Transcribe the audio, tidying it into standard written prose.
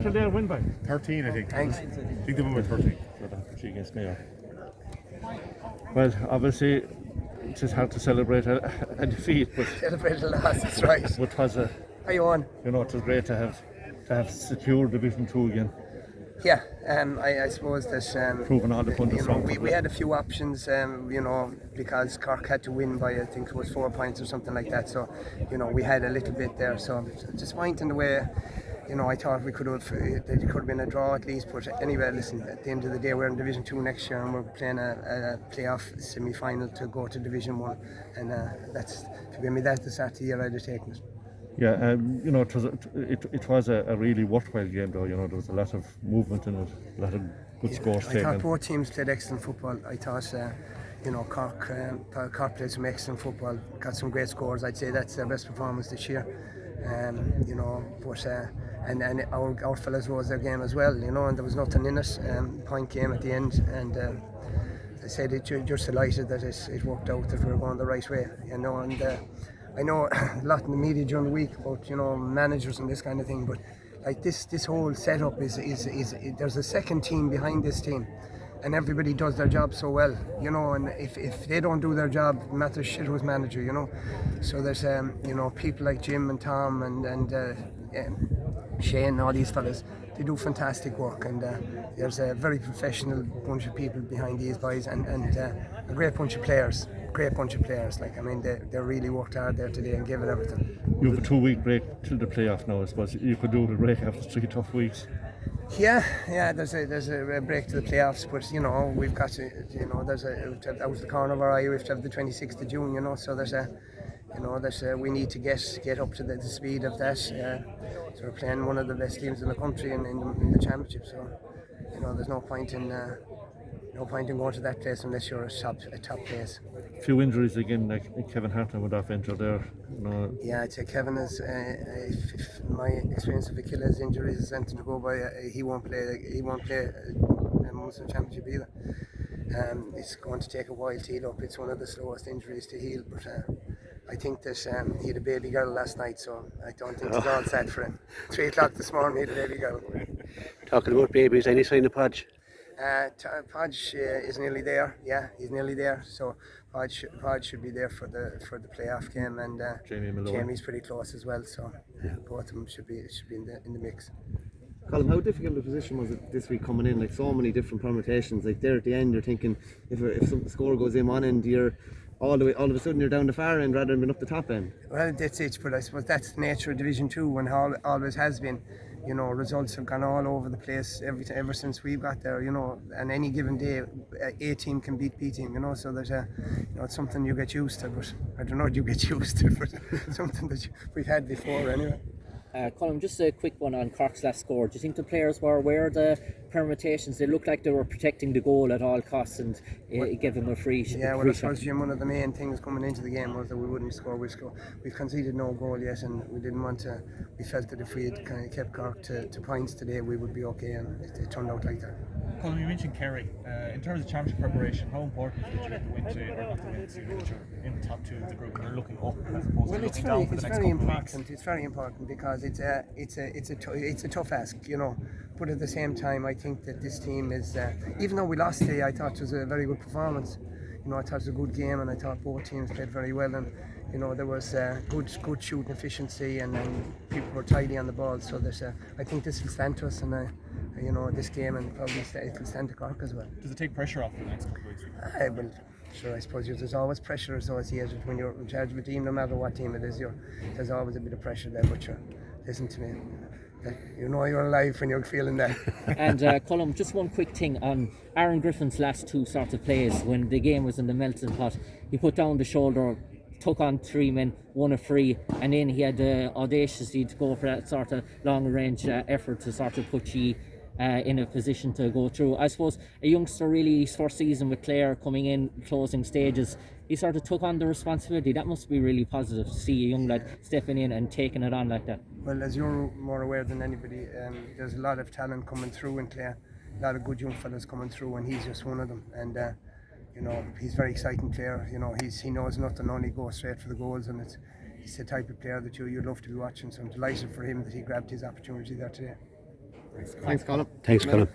Shall they win by? 13, I think. Thanks. I think they won by 13. Against Mayo. Well, obviously, it's just hard to celebrate a defeat, but Celebrate the loss, that's right. it was How you on? it was great to have secured Division 2 again. Yeah, I suppose that Proving all the pundits wrong. we had a few options, because Cork had to win by, I think it was 4 points or something like that. So, we had a little bit there. So disappointing the way, I thought we could have been a draw at least. But anyway, listen, at the end of the day, we're in Division 2 next year and we're playing a playoff semi-final to go to Division 1. And that's, if you gave me that at the start of the year, I'd have taken it. Yeah, it was a really worthwhile game though. There was a lot of movement in it, a lot of good scores taken. I thought both teams played excellent football. I thought, Cork played some excellent football, got some great scores. I'd say that's their best performance this year. And our fellas rose their game as well. And there was nothing in it. Point game at the end, and I said just delighted that it worked out, that we were going the right way. And I know a lot in the media during the week about managers and this kind of thing, but like this whole setup is there's a second team behind this team, and everybody does their job so well, and if they don't do their job, it matters shit who's manager, So there's people like Jim and Tom and Shane and all these fellas. They do fantastic work, and there's a very professional bunch of people behind these boys, and a great bunch of players. They really worked hard there today and gave it everything. You have a 2-week break till the playoff now. I suppose you could do the break after 3 tough weeks. Yeah. There's a break to the playoffs, but we've got to, that was the corner of our eye. We have to have the 26th of June. So we need to get up to the speed of that. So we're playing one of the best teams in the country in the championship. So there's no point in going to that place unless you're a top place. A few injuries again, like Kevin Hartman went off injured there. Yeah, I'd say Kevin is. If my experience of Achilles injuries is anything to go by, he won't play. He won't play most of the championship either. It's going to take a while to heal up. It's one of the slowest injuries to heal, but I think that he had a baby girl last night, so I don't think it's all set for him. 3 o'clock this morning, he had a baby girl. Talking about babies, any sign of Podge? Podge is nearly there. Yeah, he's nearly there. So Podge should be there for the playoff game, and Jamie's pretty close as well. So both of them should be in the mix. Colm, how difficult a position was it this week coming in? Like so many different permutations. Like there at the end, you're thinking if some score goes in one end, you're all of a sudden you're down the far end rather than being up the top end. Well, that's it. But I suppose that's the nature of Division 2, and always has been. Results have gone all over the place ever since we've got there. And any given day, A team can beat B team. So there's it's something you get used to. But I don't know what you get used to, but something that we've had before anyway. Colm, just a quick one on Cork's last score. Do you think the players were aware of the permutations? They looked like they were protecting the goal at all costs and gave them a free shot. Yeah, well, I suppose, Jim, one of the main things coming into the game was that we wouldn't score. We've conceded no goal yet, and we didn't want to. We felt that if we had kind of kept Cork to points today, we would be okay, and it turned out like that. Colm, you mentioned Kerry. In terms of championship preparation, how important is it that you win today or not to win, so that you're in the top 2 of the group and you're looking up as opposed to looking down for the next couple of weeks? It's very important because it's a tough ask, But at the same time, I think that this team is, even though we lost today, I thought it was a very good performance. I thought it was a good game, and I thought both teams played very well. And there was good shooting efficiency, and people were tidy on the ball. So I think this will stand to us, and this game, and probably it will stand to Cork as well. Does it take pressure off for the next couple of weeks? Well, sure, I suppose there's always pressure associated when you're in charge of a team, no matter what team it is. There's always a bit of pressure there, but listen to me. You're alive when you're feeling that. And Colm, just one quick thing on Aaron Griffin's last 2 sort of plays when the game was in the melting pot. He put down the shoulder, took on 3 men, won a free, and then he had the audacity to go for that sort of long range effort to sort of put you in a position to go through. I suppose a youngster, really his first season with Clare, coming in closing stages, he sort of took on the responsibility. That must be really positive to see a young lad stepping in and taking it on like that. Well, as you're more aware than anybody, there's a lot of talent coming through in Clare, a lot of good young fellas coming through, and he's just one of them. And he's a very exciting player. He knows nothing, only goes straight for the goals, and he's the type of player that you'd love to be watching. So I'm delighted for him that he grabbed his opportunity there today. Thanks, Colm. Thanks, Colin.